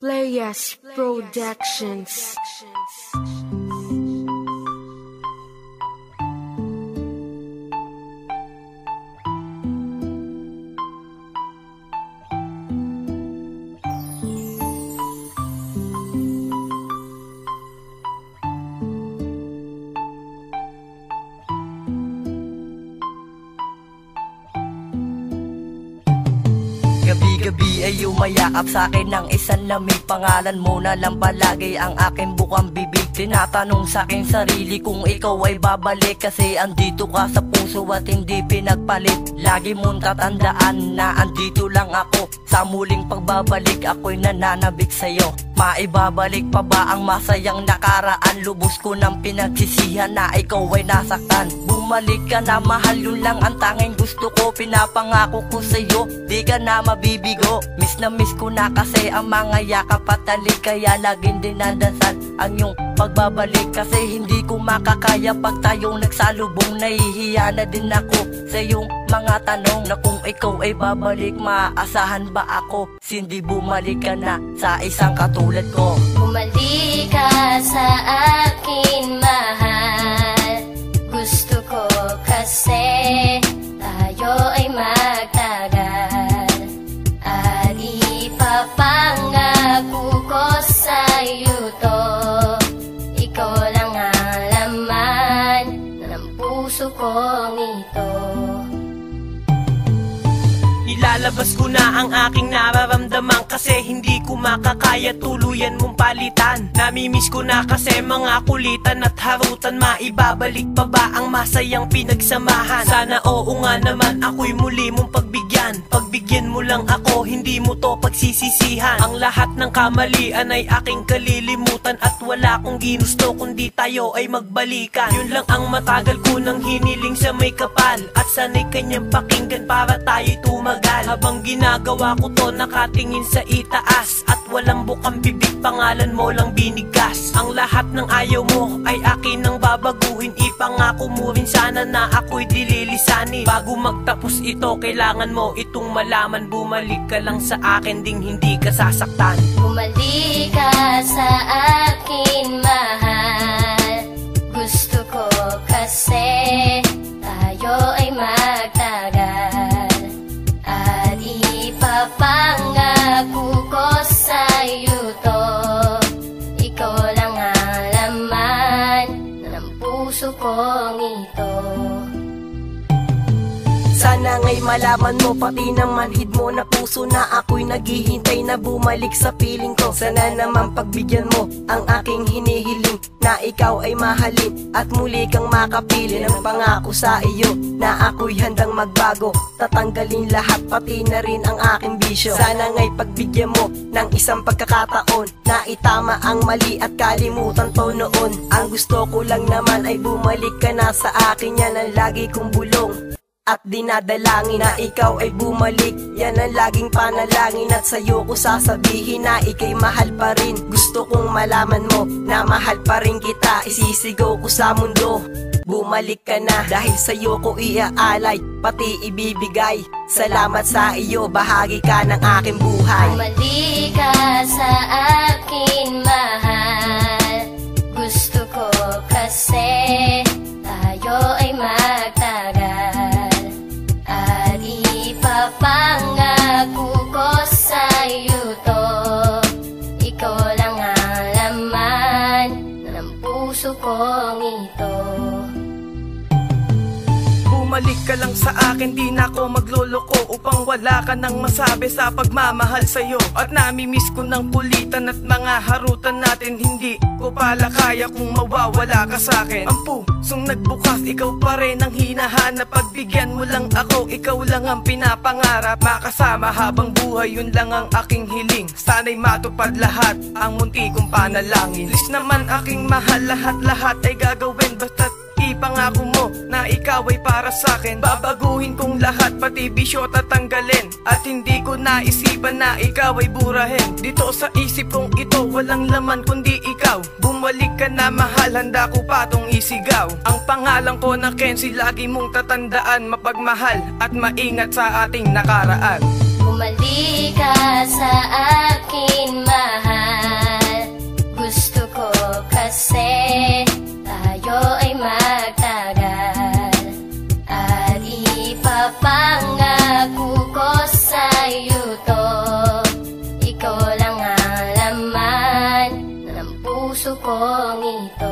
Playas Productions. Gabi-gabi ay umayakap sa'kin ng isang lamig. Pangalan mo na lang palagi ang aking bukang bibig. Tinatanong sa'king sarili kung ikaw ay babalik, kasi andito ka sa puso at hindi pinagpalit. Lagi mong tatandaan na andito lang ako. Sa muling pagbabalik ako'y nananabik sa'yo. Maibabalik pa ba ang masayang nakaraan? Lubos ko ng pinagsisihan na ikaw ay nasaktan. Bumalik ka na mahal, yun lang ang tanging gusto ko. Pinapangako ko sa'yo, di ka na mabibigo. Miss na miss ko na kasi ang mga yakap at talik. Kaya laging dinadasal ang iyong pagbabalik, kasi hindi ko makakaya pag tayong nagsalubong. Nahihiya na din ako sa iyong mga tanong na kung ikaw ay babalik, maaasahan ba ako? Hindi bumalik ka na sa isang katulad ko. Bumalik ka sa akin, mahal. Gusto ko kasi tayo ay magtagal, at ipapangako ko sa'yo to. Ikaw lang ang laman ng puso kong ito. Ilalabas ko na ang aking nararamdaman, kasi hindi ko makakaya tuluyan mong palitan. Namimiss ko na kasi mga kulitan at harutan. Maibabalik pa ba ang masayang pinagsamahan? Sana oo nga naman, ako'y muli mong pagbigyan. Pagbigyan mo lang ako, hindi mo to pagsisisihan. Ang lahat ng kamalian ay aking kalilimutan, at wala kong ginusto kundi tayo ay magbalikan. Yun lang ang matagal ko nang hiniling sa may kapal, at sana'y kanyang pakinggan para tayo'y tumagal. Habang ginagawa ko to, nakatingin sa itaas, at walang bukang bibig, pangalan mo lang binigkas. Ang lahat ng ayaw mo ay akin nang babaguhin. Ipangako mo rin sana na ako'y dililisanin. Bago magtapos ito, kailangan mo itong malaman. Bumalik ka lang sa akin, ding hindi ka sasaktan. Bumalik ka sa akin, mahal. Gusto ko kasi tayo ay magtagal, at ipapangako ko sa'yo to. Ikaw lang ang laman ng puso kong ito. Sana nga'y malaman mo, pati ng manhid mo na puso, na ako'y naghihintay na bumalik sa piling ko. Sana naman pagbigyan mo ang aking hinihiling, na ikaw ay mahalin at muli kang makapili. Ng pangako sa iyo na ako'y handang magbago, tatanggalin lahat pati na rin ang aking bisyo. Sana nga'y pagbigyan mo ng isang pagkakataon na itama ang mali at kalimutan to noon. Ang gusto ko lang naman ay bumalik ka na sa akin, yan ang lagi kong bulong at dinadalangin, na ikaw ay bumalik. Yan ang laging panalangin, at sa'yo ko sasabihin na ika'y mahal pa rin. Gusto kong malaman mo na mahal pa rin kita. Isisigaw ko sa mundo, bumalik ka na, dahil sa'yo ko iaalay, pati ibibigay. Salamat sa iyo, bahagi ka ng aking buhay. Bumalik ka sa akin, mahal. Gusto ko kasi tayo ay magtagal, at ipapangako ko sa'yo to. Ikaw lang ang laman ng puso kong ito. Bumalik ka lang sa akin, di na ako magloloko, upang wala ka nang masabi sa pagmamahal sa'yo. At namimiss ko ng kulitan at mga harutan natin. Hindi ko pala kaya kung mawawala ka sa'kin. Ang pusong nagbukas, ikaw pa rin ang hinahanap. Pagbigyan mo lang ako, ikaw lang ang pinapangarap. Makasama habang buhay, yun lang ang aking hiling. Sana'y matupad lahat ang munti kong panalangin. Please naman aking mahal, lahat-lahat ay gagawin, basta't ipangako mo na ikaw ay para sa'kin. Babaguhin kong lahat, pati bisyo tatanggalin, at hindi ko naisipan na ikaw ay burahin. Dito sa isip kong ito, walang laman kundi ikaw. Bumalik ka na mahal, handa ko pa tong isigaw. Ang pangalan ko na Kenzie, lagi mong tatandaan. Mapagmahal at maingat sa ating nakaraan. Bumalik ka sa akin, mahal. puso kong ito.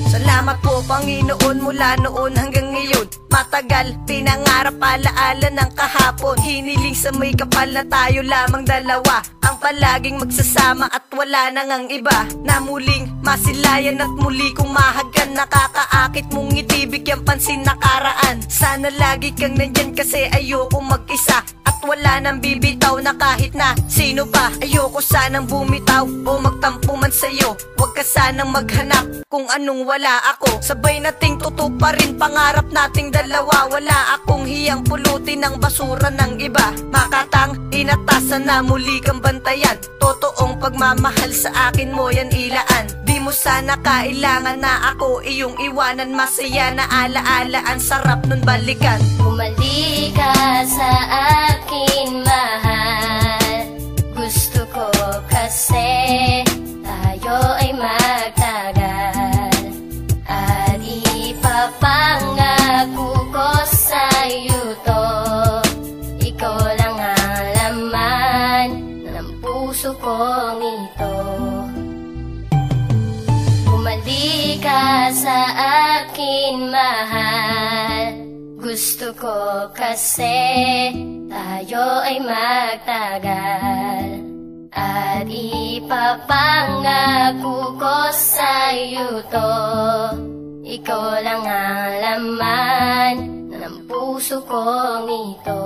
Salamat po Panginoon mula noon hanggang ngayon. Matagal, pinangarap alaala ng kahapon. Hiniling sa may kapal na tayo lamang dalawa ang palaging magsasama at wala nang ang iba. Na muling masilayan at muli kong mahagkan. Nakakaakit mong ngiti, bigyan pansin nakaraan. Sana lagi kang nandyan kasi ayoko mag-isa. At wala nang bibitaw na kahit na sino pa. Ayoko sanang bumitaw o magtampo man sa'yo. Huwag ka sanang maghanap kung anong wala ako. Sabay nating tutuparin pangarap nating dalawa. Wala akong hiyang pulutin ng basura ng iba. Makatang inatasan na muli kang bantayan. Totoong pagmamahal sa akin mo yan ilaan. Di mo sana kailangan na ako iyong iwanan. Masaya na alaala, ang sarap nun balikan. Bumalik ka sa akin, mahal. Gusto ko kasi tayo ay magtagal. At ipapangako ko sa'yo to. Ikaw lang ang laman ng puso kong ito. Bumalik ka sa akin, mahal. Gusto ko kasi tayo ay magtagal. At ipapangako ko sa'yo to. Ikaw lang ang laman ng puso kong ito.